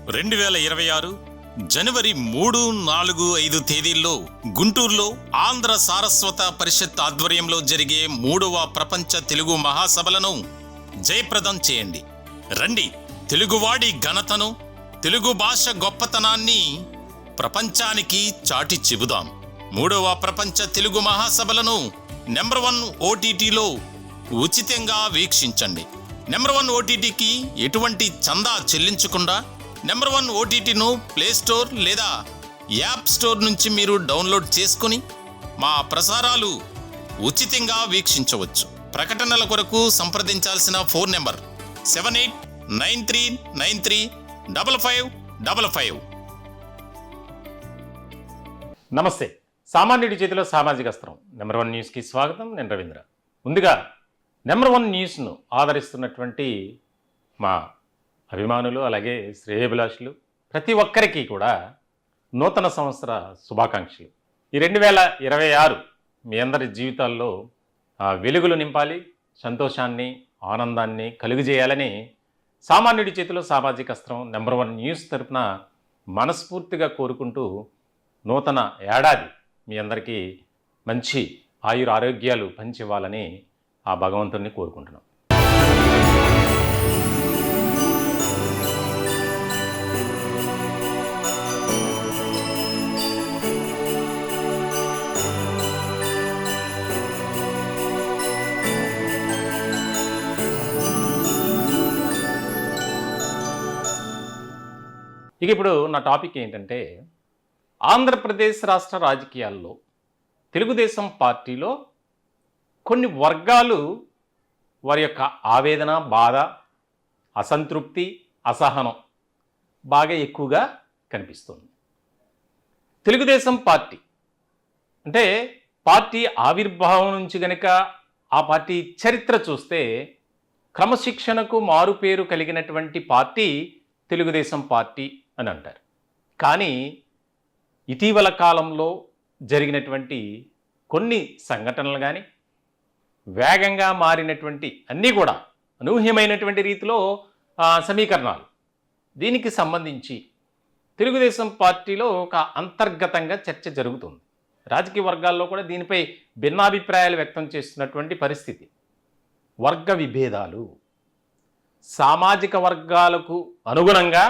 2026 జనవరి 3, 4, 5 తేదీల్లో గుంటూరులో ఆంధ్ర సారస్వత పరిషత్ ఆధ్వర్యంలో జరిగే 3వ ప్రపంచ తెలుగు మహాసభలను జయప్రదం చేయండి. రండి, తెలుగువాడి ఘనతను, తెలుగు భాష గొప్పతనాన్ని ప్రపంచానికి చాటి చెబుదాం. 3వ ప్రపంచ తెలుగు మహాసభలను నెంబర్ 1 ఓటీటీలో ఉచితంగా వీక్షించండి. నెంబర్ 1 ఓటీటీకి ఎటువంటి చందా చెల్లించకుండా నెంబర్ 1 ఓటీటీను ప్లేస్టోర్ లేదా యాప్ స్టోర్ నుంచి మీరు డౌన్లోడ్ చేసుకుని మా ప్రసారాలు ఉచితంగా వీక్షించవచ్చు. ప్రకటనల కొరకు సంప్రదించాల్సిన ఫోన్ నెంబర్ 7893935555. నమస్తే. సామాన్యుడి చేతిలో సామాజిక అస్త్రం నెంబర్ 1 న్యూస్కి స్వాగతం. నేను రవీంద్ర. ముందుగా నెంబర్ 1 న్యూస్ను ఆదరిస్తున్నటువంటి మా అభిమానులు, అలాగే శ్రేయోభిలాషులు ప్రతి ఒక్కరికి కూడా నూతన సంవత్సర శుభాకాంక్షలు. ఈ 2026 మీ అందరి జీవితాల్లో వెలుగులు నింపాలి, సంతోషాన్ని, ఆనందాన్ని కలుగజేయాలని సామాన్యుడి చేతిలో సామాజిక అస్త్రం నెంబర్ 1 న్యూస్ తరపున మనస్ఫూర్తిగా కోరుకుంటూ నూతన ఏడాది మీ అందరికీ మంచి ఆయురారోగ్యాలు పంచివ్వాలని ఆ భగవంతుడిని కోరుకుంటున్నాం. ఇక ఇప్పుడు నా టాపిక్ ఏంటంటే, ఆంధ్రప్రదేశ్ రాష్ట్ర రాజకీయాల్లో తెలుగుదేశం పార్టీలో కొన్ని వర్గాలు వారి యొక్క ఆవేదన, బాధ, అసంతృప్తి, అసహనం బాగా ఎక్కువగా కనిపిస్తుంది. తెలుగుదేశం పార్టీ అంటే పార్టీ ఆవిర్భావం నుంచి గనక ఆ పార్టీ చరిత్ర చూస్తే క్రమశిక్షణకు మారుపేరు కలిగినటువంటి పార్టీ తెలుగుదేశం పార్టీ అని అంటారు. కానీ ఇటీవల కాలంలో జరిగినటువంటి కొన్ని సంఘటనలు కానీ, వేగంగా మారినటువంటి అన్నీ కూడా అనూహ్యమైనటువంటి రీతిలో సమీకరణాలు, దీనికి సంబంధించి తెలుగుదేశం పార్టీలో ఒక అంతర్గతంగా చర్చ జరుగుతుంది. రాజకీయ వర్గాల్లో కూడా దీనిపై భిన్నాభిప్రాయాలు వ్యక్తం చేస్తున్నటువంటి పరిస్థితి. వర్గ విభేదాలు, సామాజిక వర్గాలకు అనుగుణంగా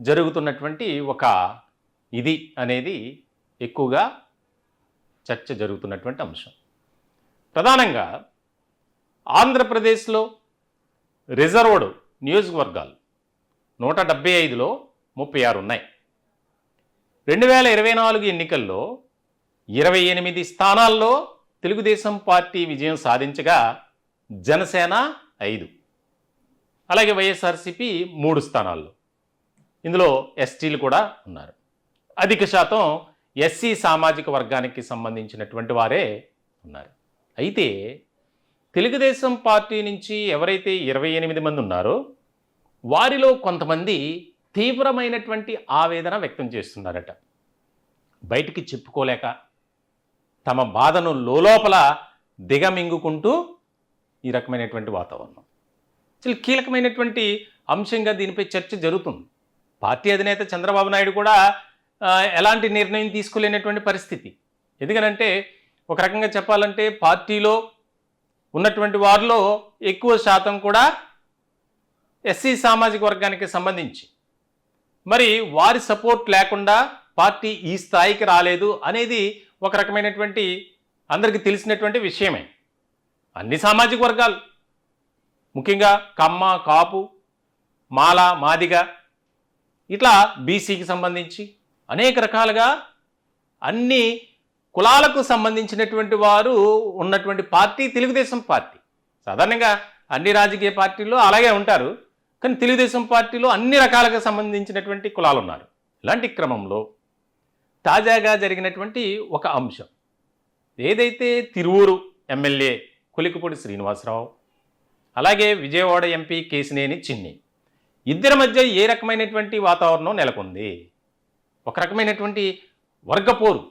జరుగుతున్నటువంటి ఒక ఇది అనేది ఎక్కువగా చర్చ జరుగుతున్నటువంటి అంశం. ప్రధానంగా ఆంధ్రప్రదేశ్లో రిజర్వ్డ్ నియోజకవర్గాలు 175లో 36 ఉన్నాయి. 2024 ఎన్నికల్లో 28 స్థానాల్లో తెలుగుదేశం పార్టీ విజయం సాధించగా జనసేన 5, అలాగే వైఎస్ఆర్సీపీ 3 స్థానాల్లో. ఇందులో ఎస్టీలు కూడా ఉన్నారు. అధిక శాతం ఎస్సీ సామాజిక వర్గానికి సంబంధించినటువంటి వారే ఉన్నారు. అయితే తెలుగుదేశం పార్టీ నుంచి ఎవరైతే 28 మంది ఉన్నారో వారిలో కొంతమంది తీవ్రమైనటువంటి ఆవేదన వ్యక్తం చేస్తున్నారట. బయటికి చెప్పుకోలేక తమ బాధను లోపల దిగమింగుకుంటూ ఈ రకమైనటువంటి వాతావరణం. చాలా కీలకమైనటువంటి అంశంగా దీనిపై చర్చ జరుగుతుంది. పార్టీ అధినేత చంద్రబాబు నాయుడు కూడా ఎలాంటి నిర్ణయం తీసుకోలేనటువంటి పరిస్థితి. ఎందుకనంటే ఒక రకంగా చెప్పాలంటే పార్టీలో ఉన్నటువంటి వారిలో ఎక్కువ శాతం కూడా ఎస్సీ సామాజిక వర్గానికి సంబంధించి, మరి వారి సపోర్ట్ లేకుండా పార్టీ ఈ స్థాయికి రాలేదు అనేది ఒక రకమైనటువంటి అందరికీ తెలిసినటువంటి విషయమే. అన్ని సామాజిక వర్గాలు, ముఖ్యంగా కమ్మ, కాపు, మాల, మాదిగ, ఇట్లా బీసీకి సంబంధించి అనేక రకాలుగా అన్ని కులాలకు సంబంధించినటువంటి వారు ఉన్నటువంటి పార్టీ తెలుగుదేశం పార్టీ. సాధారణంగా అన్ని రాజకీయ పార్టీల్లో అలాగే ఉంటారు, కానీ తెలుగుదేశం పార్టీలో అన్ని రకాలుగా సంబంధించినటువంటి కులాలు ఉన్నారు. ఇలాంటి క్రమంలో తాజాగా జరిగినటువంటి ఒక అంశం ఏదైతే తిరువూరు ఎమ్మెల్యే కొలికిపూడి శ్రీనివాసరావు, అలాగే విజయవాడ ఎంపీ కేశినేని చిన్ని, ఇద్దరి మధ్య ఏ రకమైనటువంటి వాతావరణం నెలకొంది. ఒక రకమైనటువంటి వర్గపోరు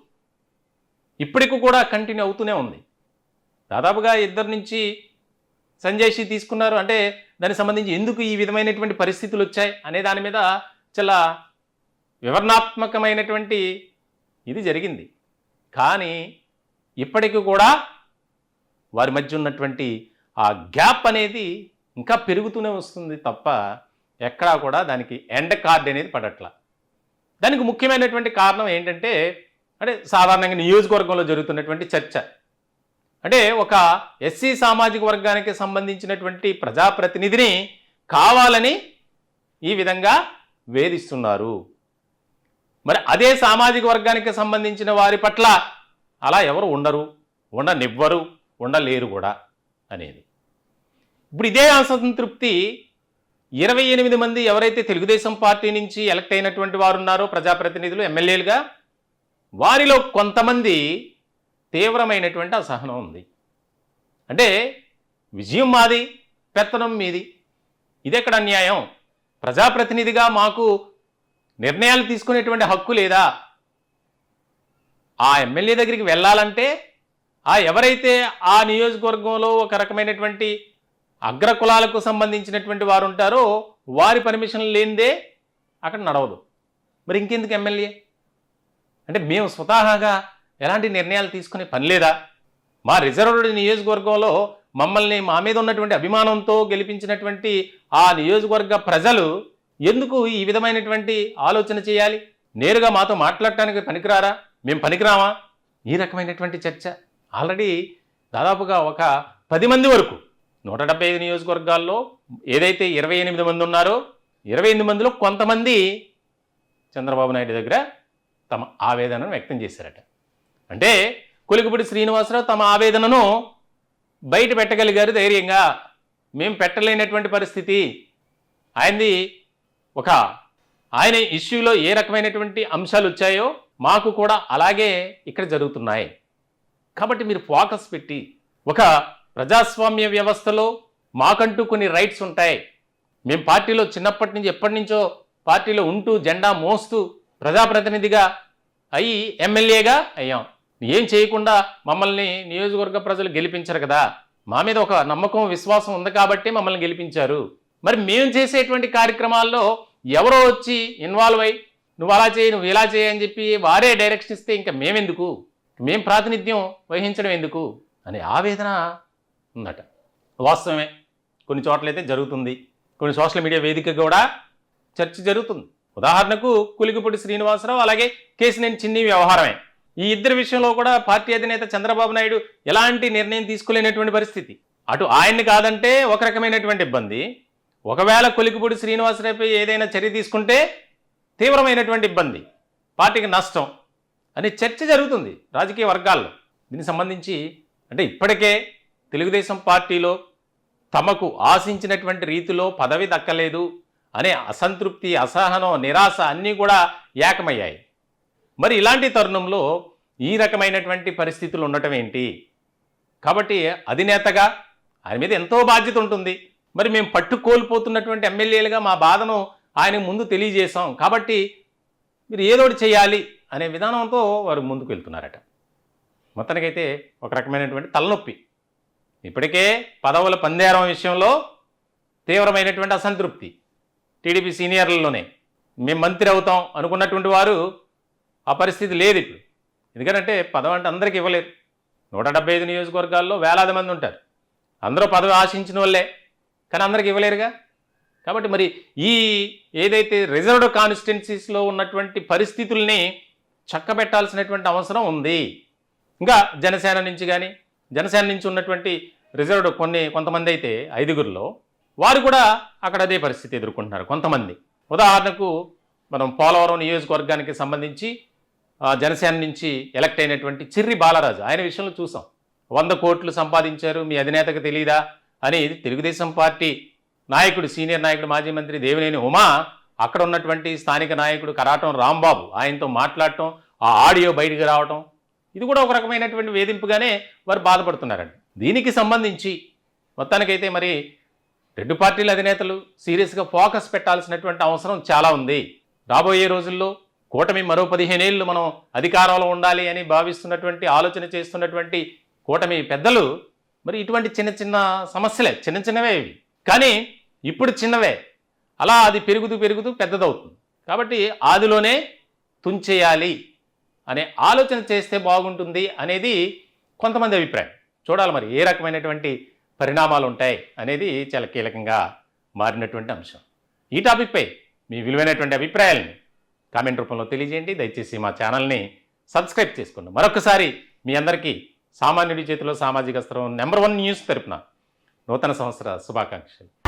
ఇప్పటికి కూడా కంటిన్యూ అవుతూనే ఉంది. దాదాపుగా ఇద్దరి నుంచి సంజయ్ తీసుకున్నారు అంటే దానికి సంబంధించి ఎందుకు ఈ విధమైనటువంటి పరిస్థితులు వచ్చాయి అనే దాని మీద చాలా వివరణాత్మకమైనటువంటి ఇది జరిగింది. కానీ ఇప్పటికీ కూడా వారి మధ్య ఉన్నటువంటి ఆ గ్యాప్ అనేది ఇంకా పెరుగుతూనే వస్తుంది తప్ప ఎక్కడా కూడా దానికి ఎండ్ కార్డ్ అనేది పడట్ల. దానికి ముఖ్యమైనటువంటి కారణం ఏంటంటే అంటే సాధారణంగా నియోజకవర్గంలో జరుగుతున్నటువంటి చర్చ. అంటే ఒక ఎస్సీ సామాజిక వర్గానికి సంబంధించినటువంటి ప్రజాప్రతినిధిని కావాలని ఈ విధంగా వేధిస్తున్నారు. మరి అదే సామాజిక వర్గానికి సంబంధించిన వారి పట్ల అలా ఎవరు ఉండరు, ఉండనివ్వరు, ఉండలేరు కూడా అనేది. ఇప్పుడు ఇదే అసంతృప్తి 28 మంది ఎవరైతే తెలుగుదేశం పార్టీ నుంచి ఎలక్ట్ అయినటువంటి వారు ఉన్నారో ప్రజాప్రతినిధులు, ఎమ్మెల్యేలుగా, వారిలో కొంతమంది తీవ్రమైనటువంటి అసహనం ఉంది. అంటే విజయం మాది, పెత్తనం మీది, ఇదెక్కడ అన్యాయం? ప్రజాప్రతినిధిగా మాకు నిర్ణయాలు తీసుకునేటువంటి హక్కు లేదా? ఆ ఎమ్మెల్యే దగ్గరికి వెళ్ళాలంటే ఎవరైతే ఆ నియోజకవర్గంలో ఒక రకమైనటువంటి అగ్రకులాలకు సంబంధించినటువంటి వారు ఉంటారో వారి పర్మిషన్ లేనిదే అక్కడ నడవదు. మరి ఇంకెందుకు ఎమ్మెల్యే? అంటే మేము స్వతహాగా ఎలాంటి నిర్ణయాలు తీసుకునే పని లేదా? మా రిజర్వ్డ్ నియోజకవర్గంలో మమ్మల్ని మా మీద ఉన్నటువంటి అభిమానంతో గెలిపించినటువంటి ఆ నియోజకవర్గ ప్రజలు ఎందుకు ఈ విధమైనటువంటి ఆలోచన చేయాలి? నేరుగా మాతో మాట్లాడటానికి పనికిరారా? మేము పనికిరామా? ఈ రకమైనటువంటి చర్చ ఆల్రెడీ దాదాపుగా ఒక 10 మంది వరకు 175 నియోజకవర్గాల్లో ఏదైతే 28 మంది ఉన్నారో 28 మందిలో కొంతమంది చంద్రబాబు నాయుడు దగ్గర తమ ఆవేదనను వ్యక్తం చేశారట. అంటే కొలికిపూడి శ్రీనివాసరావు తమ ఆవేదనను బయట పెట్టగలిగారు ధైర్యంగా. మేము పెట్టలేనటువంటి పరిస్థితి ఆయనది. ఆయన ఇష్యూలో ఏ రకమైనటువంటి అంశాలు వచ్చాయో మాకు కూడా అలాగే ఇక్కడ జరుగుతున్నాయి. కాబట్టి మీరు ఫోకస్ పెట్టి ఒక ప్రజాస్వామ్య వ్యవస్థలో మాకంటూ కొన్ని రైట్స్ ఉంటాయి. మేము పార్టీలో చిన్నప్పటి నుంచి ఎప్పటి నుంచో పార్టీలో ఉంటూ జెండా మోస్తూ ప్రజాప్రతినిధిగా అయ్యి ఎమ్మెల్యేగా అయ్యాం. ఏం చేయకుండా మమ్మల్ని నియోజకవర్గ ప్రజలు గెలిపించరు కదా. మా మీద ఒక నమ్మకం, విశ్వాసం ఉంది కాబట్టి మమ్మల్ని గెలిపించారు. మరి మేము చేసేటువంటి కార్యక్రమాల్లో ఎవరో వచ్చి ఇన్వాల్వ్ అయ్యి నువ్వు అలా చేయి, నువ్వు ఇలా చేయి అని చెప్పి వారే డైరెక్షన్ ఇస్తే ఇంకా మేమెందుకు, మేం ప్రాతినిధ్యం వహించడం ఎందుకు అనే ఆవేదన ఉందట. వాస్తవమే, కొన్ని చోట్లయితే జరుగుతుంది. కొన్ని సోషల్ మీడియా వేదిక కూడా చర్చ జరుగుతుంది. ఉదాహరణకు కొలికిపూడి శ్రీనివాసరావు అలాగే కేశినేని చిన్ని వ్యవహారమే. ఈ ఇద్దరి విషయంలో కూడా పార్టీ అధినేత చంద్రబాబు నాయుడు ఎలాంటి నిర్ణయం తీసుకోలేనటువంటి పరిస్థితి. అటు ఆయన్ని కాదంటే ఒక రకమైనటువంటి ఇబ్బంది, ఒకవేళ కొలికిపూడి శ్రీనివాసరావుపై ఏదైనా చర్య తీసుకుంటే తీవ్రమైనటువంటి ఇబ్బంది, పార్టీకి నష్టం అనే చర్చ జరుగుతుంది రాజకీయ వర్గాల్లో. దీనికి సంబంధించి అంటే ఇప్పటికే తెలుగుదేశం పార్టీలో తమకు ఆశించినటువంటి రీతిలో పదవి దక్కలేదు అనే అసంతృప్తి, అసహనం, నిరాశ అన్నీ కూడా ఏకమయ్యాయి. మరి ఇలాంటి తరుణంలో ఈ రకమైనటువంటి పరిస్థితులు ఉండటం ఏంటి? కాబట్టి అధినేతగా ఆయన మీద ఎంతో బాధ్యత ఉంటుంది. మరి మేము పట్టుకోల్పోతున్నటువంటి ఎమ్మెల్యేలుగా మా బాధను ఆయన ముందు తెలియజేశాం కాబట్టి మీరు ఏదోటి చేయాలి అనే విధానంతో వారు ముందుకు వెళ్తున్నారట. మొత్తానికైతే ఒక రకమైనటువంటి తలనొప్పి. ఇప్పటికే పదవుల పందేరం విషయంలో తీవ్రమైనటువంటి అసంతృప్తి టీడీపీ సీనియర్లలోనే. మేము మంత్రి అవుతాం అనుకున్నటువంటి వారు ఆ పరిస్థితి లేదు ఇప్పుడు. ఎందుకంటే పదవి అంటే అందరికీ ఇవ్వలేరు. 175 నియోజకవర్గాల్లో వేలాది మంది ఉంటారు. అందరూ పదవి ఆశించిన వాళ్ళే, కానీ అందరికి ఇవ్వలేరుగా. కాబట్టి మరి ఈ ఏదైతే రిజర్వ్డ్ కాన్స్టిట్యున్సీస్లో ఉన్నటువంటి పరిస్థితుల్ని చక్కబెట్టాల్సినటువంటి అవసరం ఉంది. ఇంకా జనసేన నుంచి ఉన్నటువంటి రిజర్వ్డ్ కొంతమంది అయితే 5గురిలో వారు కూడా అక్కడ అదే పరిస్థితి ఎదుర్కొంటున్నారు కొంతమంది. ఉదాహరణకు మనం పోలవరం నియోజకవర్గానికి సంబంధించి జనసేన నుంచి ఎలక్ట్ అయినటువంటి చిర్రి బాలరాజు, ఆయన విషయంలో చూసాం. 100 కోట్లు సంపాదించారు, మీ అధినేతకు తెలియదా అని తెలుగుదేశం పార్టీ నాయకుడు, సీనియర్ నాయకుడు, మాజీ మంత్రి దేవినేని ఉమా, అక్కడ ఉన్నటువంటి స్థానిక నాయకుడు కరాటం రాంబాబు ఆయనతో మాట్లాడటం, ఆ ఆడియో బయటికి రావటం, ఇది కూడా ఒక రకమైనటువంటి వేధింపుగానే వారు బాధపడుతున్నారండి. దీనికి సంబంధించి మొత్తానికైతే మరి రెండు పార్టీల అధినేతలు సీరియస్గా ఫోకస్ పెట్టాల్సినటువంటి అవసరం చాలా ఉంది. రాబోయే రోజుల్లో కూటమి మరో 15 ఏళ్ళు మనం అధికారంలో ఉండాలి అని భావిస్తున్నటువంటి, ఆలోచన చేస్తున్నటువంటి కూటమి పెద్దలు మరి ఇటువంటి చిన్న చిన్న సమస్యలే, చిన్నవే ఇవి, కానీ ఇప్పుడు చిన్నవే, అలా అది పెరుగుతూ పెద్దదవుతుంది. కాబట్టి ఆదిలోనే తుంచేయాలి అనే ఆలోచన చేస్తే బాగుంటుంది అనేది కొంతమంది అభిప్రాయం. చూడాలి మరి ఏ రకమైనటువంటి పరిణామాలు ఉంటాయి అనేది చాలా కీలకంగా మారినటువంటి అంశం. ఈ టాపిక్పై మీ విలువైనటువంటి అభిప్రాయాలను కామెంట్ రూపంలో తెలియజేయండి. దయచేసి మా ఛానల్ని సబ్స్క్రైబ్ చేసుకోండి. మరొకసారి మీ అందరికీ సామాన్యుడి చేతిలో సామాజిక అస్త్రం నెంబర్ 1 న్యూస్ తరపున నూతన సంవత్సర శుభాకాంక్షలు.